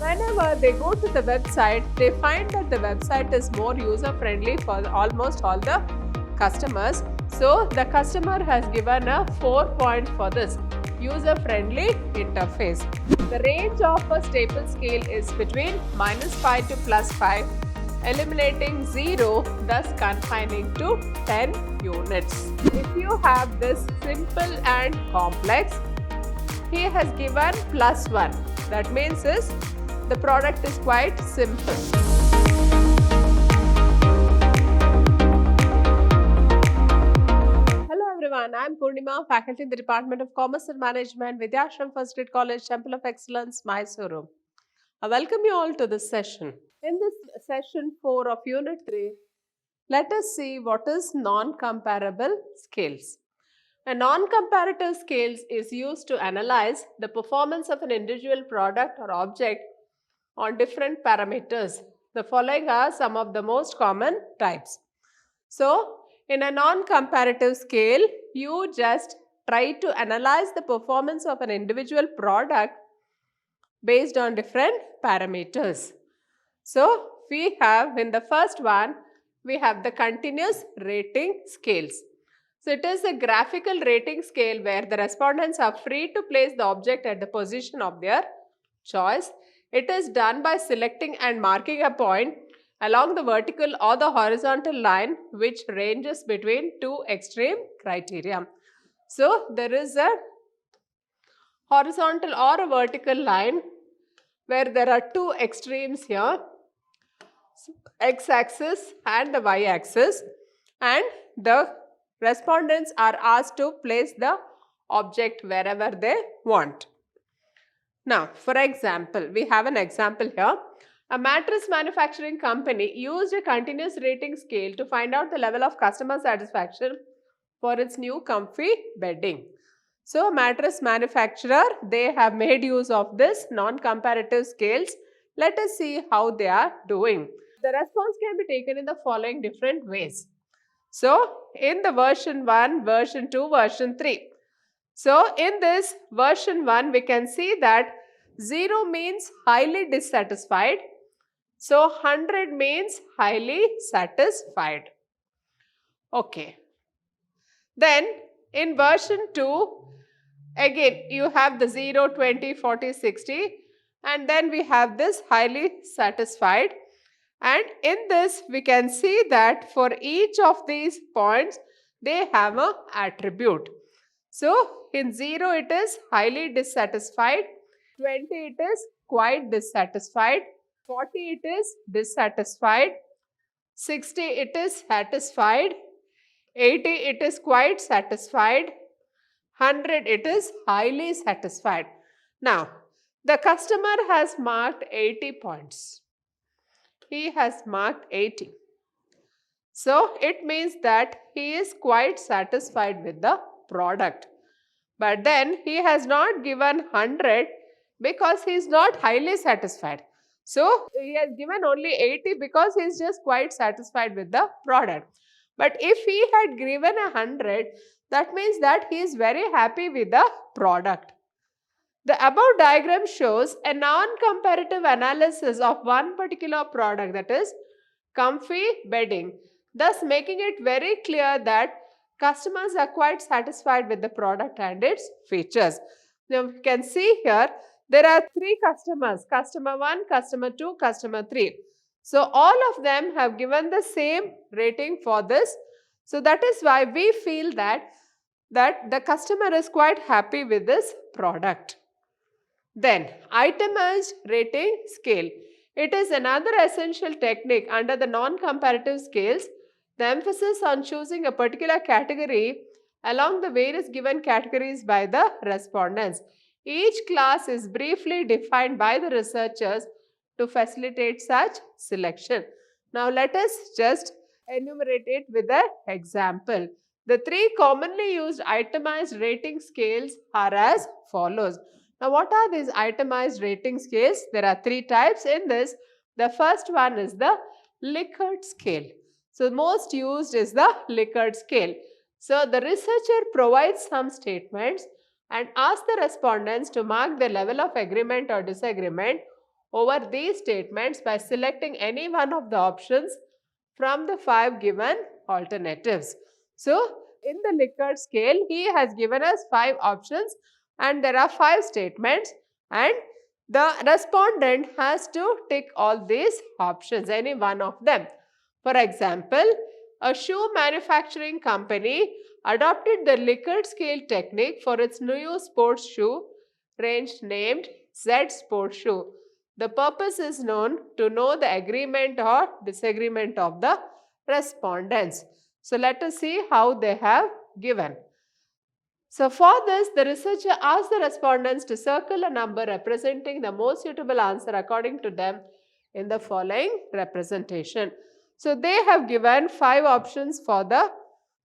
Whenever they go to the website, they find that the website is more user friendly for almost all the customers. So the customer has given a 4 point for this user friendly interface. The range of a staple scale is between -5 to +5, eliminating 0, thus confining to 10 units. If you have this simple and complex, he has given +1. That means the product is quite simple. Hello everyone, I am Purnima, faculty in the Department of Commerce and Management, Vidhyaashram First Grade College, Temple of Excellence, MYSURU. I welcome you all to this session. In this session 4 of Unit 3, let us see what is non-comparable scales. A non-comparative scales is used to analyze the performance of an individual product or object on different parameters. The following are some of the most common types. So, in a non-comparative scale, you just try to analyze the performance of an individual product based on different parameters. So, we have in the first one, we have the continuous rating scales. So, it is a graphical rating scale where the respondents are free to place the object at the position of their choice. It is done by selecting and marking a point along the vertical or the horizontal line which ranges between two extreme criteria. So, there is a horizontal or a vertical line where there are two extremes here, x-axis and the y-axis, and the respondents are asked to place the object wherever they want. Now, for example, we have an example here. A mattress manufacturing company used a continuous rating scale to find out the level of customer satisfaction for its new comfy bedding. So, mattress manufacturer, they have made use of this non-comparative scales. Let us see how they are doing. The response can be taken in the following different ways. So, in the version 1, version 2, version 3. So, in this version 1, we can see that 0 means highly dissatisfied. So, 100 means highly satisfied. Okay. Then, in version 2, again, you have the 0, 20, 40, 60, and then we have this highly satisfied. And in this, we can see that for each of these points, they have an attribute. So, in 0, it is highly dissatisfied, 20, it is quite dissatisfied, 40, it is dissatisfied, 60, it is satisfied, 80, it is quite satisfied, 100, it is highly satisfied. Now, the customer has marked 80 points. He has marked 80. So, it means that he is quite satisfied with the product. But then he has not given 100 because he is not highly satisfied. So, he has given only 80 because he is just quite satisfied with the product. But if he had given 100, that means that he is very happy with the product. The above diagram shows a non-comparative analysis of one particular product, that is comfy bedding, thus making it very clear that customers are quite satisfied with the product and its features. Now, you can see here there are 3 customers, customer 1, customer 2, customer 3. So, all of them have given the same rating for this. So, that is why we feel that the customer is quite happy with this product. Then, itemized rating scale. It is another essential technique under the non-comparative scales. The emphasis on choosing a particular category along the various given categories by the respondents. Each class is briefly defined by the researchers to facilitate such selection. Now, let us just enumerate it with an example. The 3 commonly used itemized rating scales are as follows. Now, what are these itemized rating scales? There are 3 types in this. The first one is the Likert scale. So, most used is the Likert scale. So, the researcher provides some statements and asks the respondents to mark the level of agreement or disagreement over these statements by selecting any one of the options from the 5 given alternatives. So, in the Likert scale, he has given us 5 options and there are 5 statements, and the respondent has to tick all these options, any one of them. For example, a shoe manufacturing company adopted the Likert scale technique for its new sports shoe range named Z Sports Shoe. The purpose is known to know the agreement or disagreement of the respondents. So let us see how they have given. So for this, the researcher asked the respondents to circle a number representing the most suitable answer according to them in the following representation. So they have given 5 options for the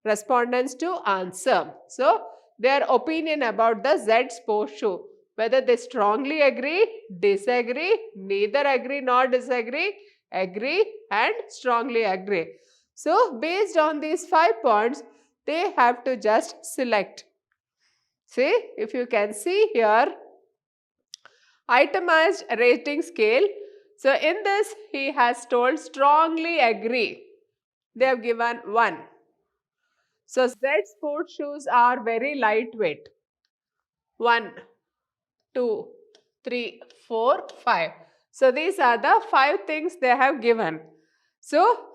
respondents to answer. So their opinion about the Z Sports Shoe, whether they strongly agree, disagree, neither agree nor disagree, agree and strongly agree. So based on these 5 points, they have to just select. See, if you can see here, itemized rating scale. So in this, he has told strongly agree. They have given 1. So Z sports shoes are very lightweight. 1, 2, 3, 4, 5. So these are the 5 things they have given. So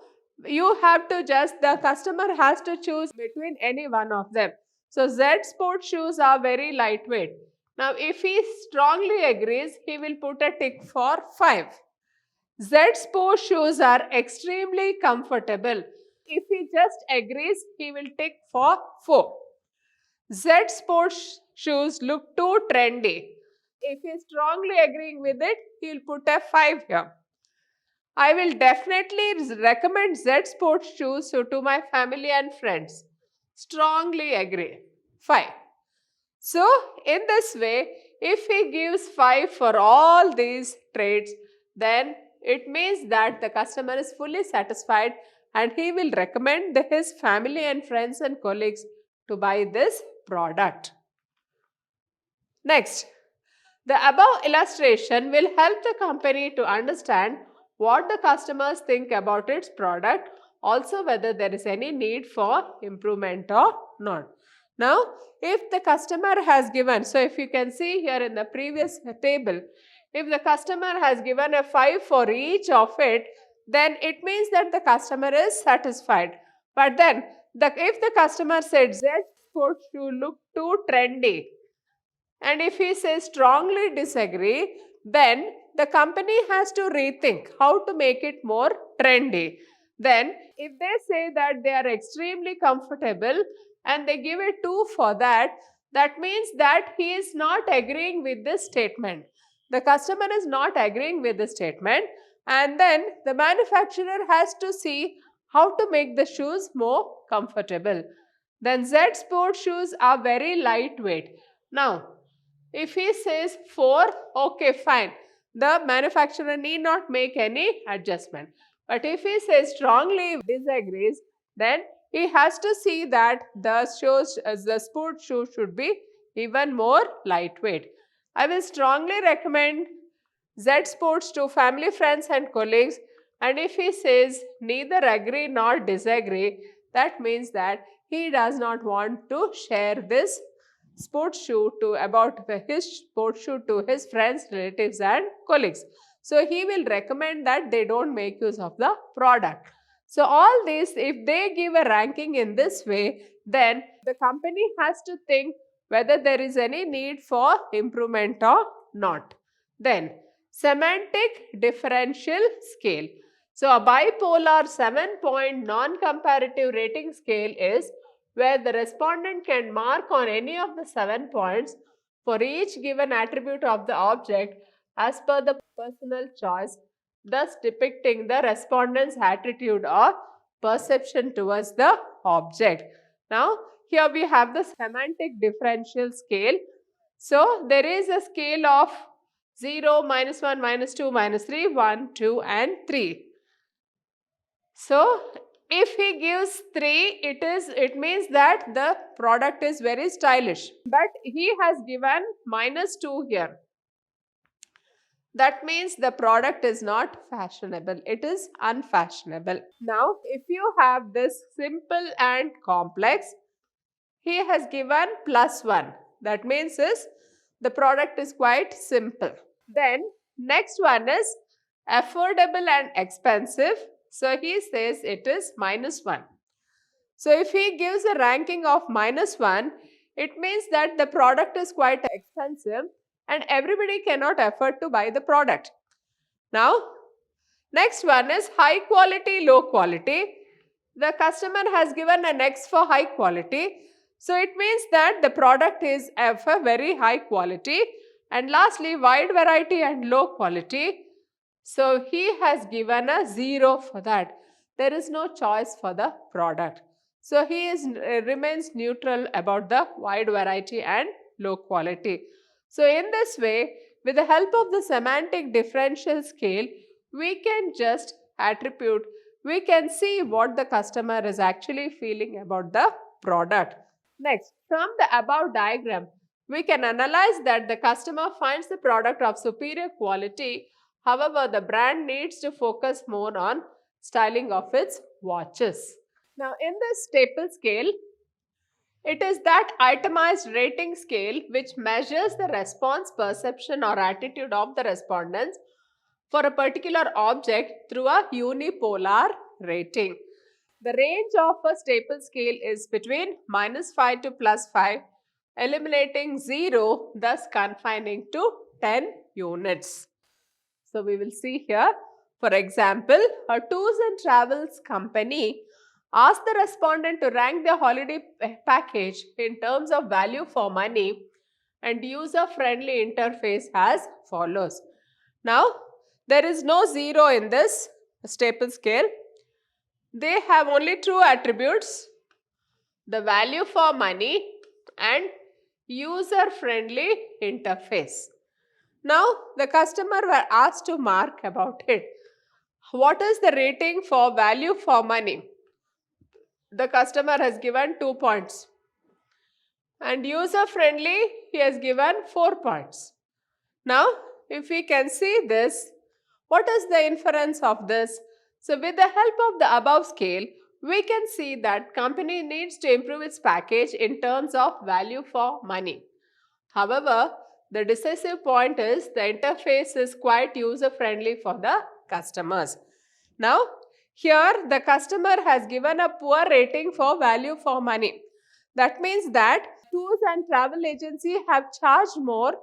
you have to just, the customer has to choose between any one of them. So Z sports shoes are very lightweight. Now if he strongly agrees, he will put a tick for 5. Z sports shoes are extremely comfortable. If he just agrees, he will tick for 4. Z sports shoes look too trendy. If he is strongly agreeing with it, he will put a 5 here. I will definitely recommend Z sports shoes to my family and friends. Strongly agree. 5. So, in this way, if he gives 5 for all these traits, then it means that the customer is fully satisfied and he will recommend his family and friends and colleagues to buy this product. Next, the above illustration will help the company to understand what the customers think about its product, also whether there is any need for improvement or not. Now, if the customer has given, so if you can see here in the previous table, if the customer has given a 5 for each of it, then it means that the customer is satisfied. But then, if the customer said Z sports shoe look too trendy, and if he says strongly disagree, then the company has to rethink how to make it more trendy. Then if they say that they are extremely comfortable and they give a 2 for that, that means that he is not agreeing with this statement. The customer is not agreeing with the statement, and then the manufacturer has to see how to make the shoes more comfortable. Then Z sports shoes are very lightweight. Now, if he says 4, okay, fine. The manufacturer need not make any adjustment. But if he says strongly disagrees, then he has to see that the sports shoe should be even more lightweight. I will strongly recommend Z Sports to family, friends and colleagues, and if he says neither agree nor disagree, that means that he does not want to share this sports shoe to his sports shoe to his friends, relatives and colleagues. So he will recommend that they don't make use of the product. So all this, if they give a ranking in this way, then the company has to think whether there is any need for improvement or not. Then semantic differential scale. So a bipolar 7-point non-comparative rating scale is where the respondent can mark on any of the 7 points for each given attribute of the object as per the personal choice, thus depicting the respondent's attitude or perception towards the object. Now, here we have the semantic differential scale. So, there is a scale of 0, -1, -2, -3, 1, 2 and 3. So, if he gives 3, it means that the product is very stylish. But he has given -2 here. That means the product is not fashionable. It is unfashionable. Now, if you have this simple and complex, he has given +1. That means the product is quite simple. Then next one is affordable and expensive. So he says it is -1. So if he gives a ranking of -1, it means that the product is quite expensive and everybody cannot afford to buy the product. Now, next one is high quality, low quality. The customer has given an X for high quality. So it means that the product is of a very high quality. And lastly, wide variety and low quality. So he has given a 0 for that. There is no choice for the product. So he remains neutral about the wide variety and low quality. So in this way, with the help of the semantic differential scale, we can just attribute, we can see what the customer is actually feeling about the product. Next, from the above diagram, we can analyze that the customer finds the product of superior quality. However, the brand needs to focus more on styling of its watches. Now, in this staple scale, it is that itemized rating scale which measures the response, perception or attitude of the respondents for a particular object through a unipolar rating. The range of a staple scale is between -5 to +5, eliminating 0, thus confining to 10 units. So we will see here, for example, a tours and travels company asked the respondent to rank their holiday package in terms of value for money and user-friendly interface as follows. Now, there is no 0 in this staple scale. They have only two attributes, the value for money and user-friendly interface. Now, the customer were asked to mark about it. What is the rating for value for money? The customer has given 2 points. And user-friendly, he has given 4 points. Now, if we can see this, what is the inference of this? So, with the help of the above scale, we can see that company needs to improve its package in terms of value for money. However, the decisive point is the interface is quite user-friendly for the customers. Now, here the customer has given a poor rating for value for money. That means that tours and travel agency have charged more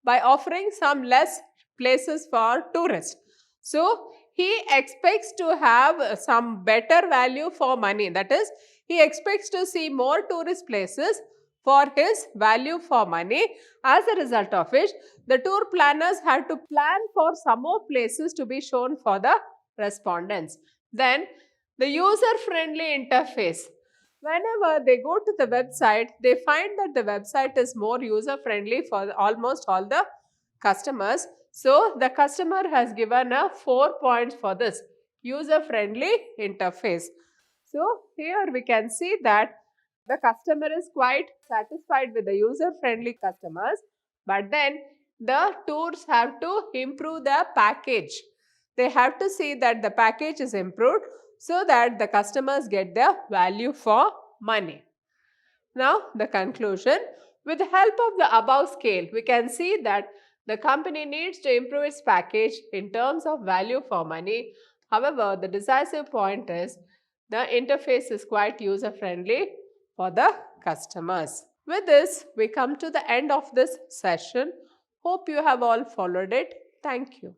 by offering some less places for tourists. So, he expects to have some better value for money. That is, he expects to see more tourist places for his value for money. As a result of which, the tour planners had to plan for some more places to be shown for the respondents. Then, the user-friendly interface. Whenever they go to the website, they find that the website is more user-friendly for almost all the customers. So, the customer has given a 4 points for this user-friendly interface. So, here we can see that the customer is quite satisfied with the user-friendly customers, but then the tours have to improve the package. They have to see that the package is improved so that the customers get their value for money. Now, the conclusion. With the help of the above scale, we can see that the company needs to improve its package in terms of value for money. However, the decisive point is the interface is quite user-friendly for the customers. With this, we come to the end of this session. Hope you have all followed it. Thank you.